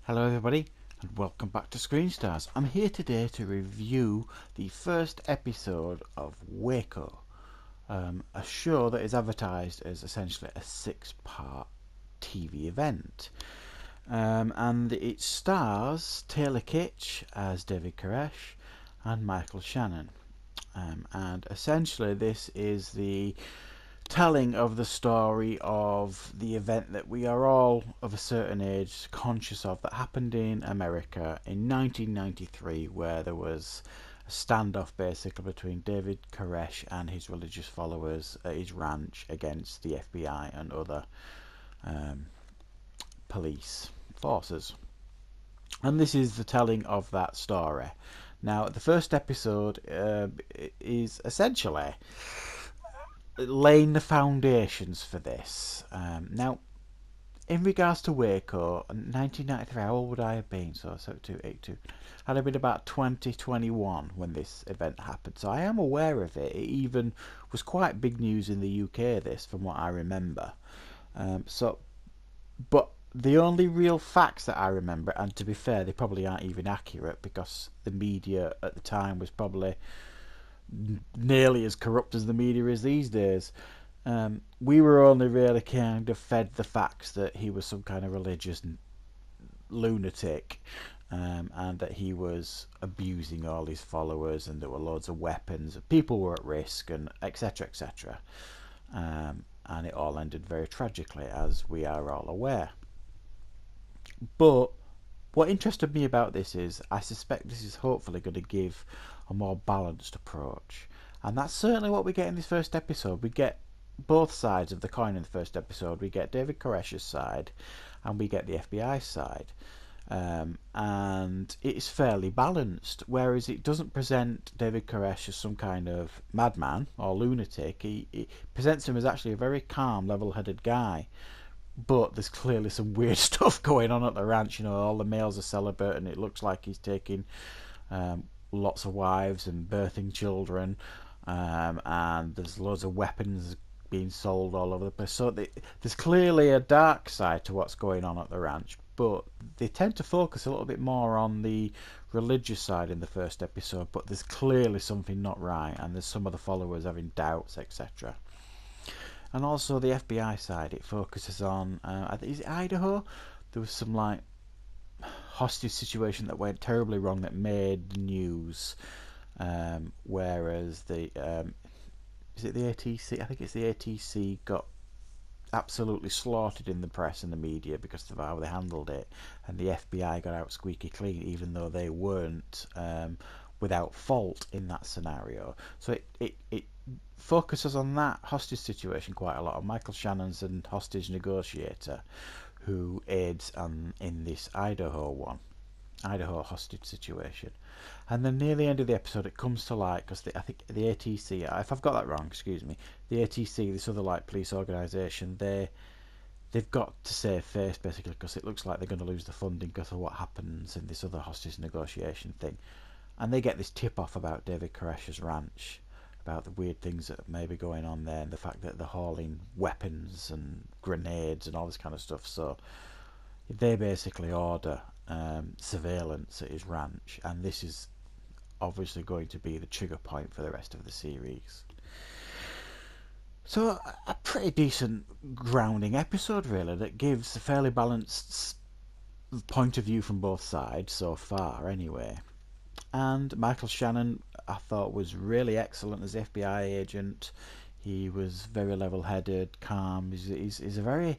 Hello everybody and welcome back to Screen Stars. I'm here today to review the first episode of Waco, a show that is advertised as essentially a 6-part TV event. And it stars Taylor Kitsch as David Koresh and Michael Shannon. And essentially this is the telling of the story of the event that we are all of a certain age conscious of that happened in America in 1993, where there was a standoff basically between David Koresh and his religious followers at his ranch against the FBI and other police forces. And this is the telling of that story. Now, the first episode is essentially laying the foundations for this. Now, in regards to Waco, 1993, how old would I have been? So 282. I'd have been about 2021 when this event happened. So I am aware of it. It even was quite big news in the UK, this, from what I remember. But the only real facts that I remember, and to be fair, they probably aren't even accurate because the media at the time was probably nearly as corrupt as the media is these days. We were only really kind of fed the facts that he was some kind of religious lunatic, and that he was abusing all his followers, and there were loads of weapons, people were at risk, and etc. etc. And it all ended very tragically, as we are all aware. But what interested me about this is I suspect this is hopefully going to give a more balanced approach, and that's certainly what we get in this first episode. We get both sides of the coin in the first episode. We get David Koresh's side and we get the FBI side, and it's fairly balanced, whereas it doesn't present David Koresh as some kind of madman or lunatic. He presents him as actually a very calm, level-headed guy. But there's clearly some weird stuff going on at the ranch. You know, all the males are celebrating. It looks like he's taking lots of wives and birthing children, and there's loads of weapons being sold all over the place. So there's clearly a dark side to what's going on at the ranch, but they tend to focus a little bit more on the religious side in the first episode. But there's clearly something not right, and there's some of the followers having doubts, etc. And also the FBI side, it focuses on, is it Idaho? There was some like hostage situation that went terribly wrong that made the news, whereas the is it the ATC? I think it's the ATC got absolutely slaughtered in the press and the media because of how they handled it, and the FBI got out squeaky clean, even though they weren't without fault in that scenario. So it focuses on that hostage situation quite a lot. Michael Shannon's a hostage negotiator who aids in this Idaho hostage situation. And then near the end of the episode it comes to light because I think the ATC, if I've got that wrong, excuse me, the ATC, this other like police organisation, they've got to save face basically because it looks like they're going to lose the funding because of what happens in this other hostage negotiation thing. And they get this tip off about David Koresh's ranch, about the weird things that may be going on there, and the fact that they're hauling weapons and grenades and all this kind of stuff. So they basically order surveillance at his ranch, and this is obviously going to be the trigger point for the rest of the series. So a pretty decent grounding episode really, that gives a fairly balanced point of view from both sides so far anyway. And Michael Shannon, I thought, was really excellent as the FBI agent. He was very level-headed, calm. He's a very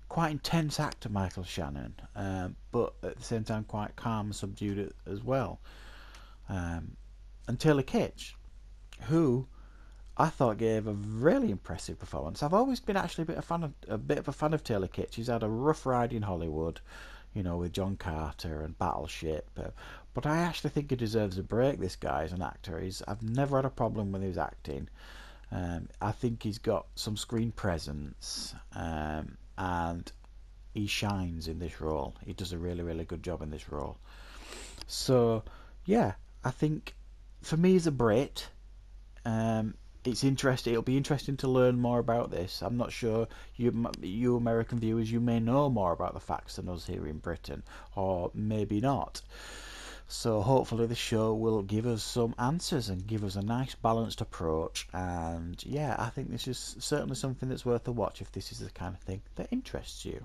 quite intense actor, Michael Shannon, but at the same time quite calm and subdued as well. And Taylor Kitsch, who I thought gave a really impressive performance. I've always been actually a bit of a fan of Taylor Kitsch. He's had a rough ride in Hollywood, you know, with John Carter and Battleship, but I actually think he deserves a break, this guy, as an actor. I've never had a problem with his acting. I think he's got some screen presence, and he shines in this role. He does a really, really good job in this role. So, yeah, I think for me as a Brit, it's interesting. It'll be interesting to learn more about this. I'm not sure you American viewers, you may know more about the facts than us here in Britain, or maybe not. So hopefully the show will give us some answers and give us a nice balanced approach. And yeah, I think this is certainly something that's worth a watch if this is the kind of thing that interests you.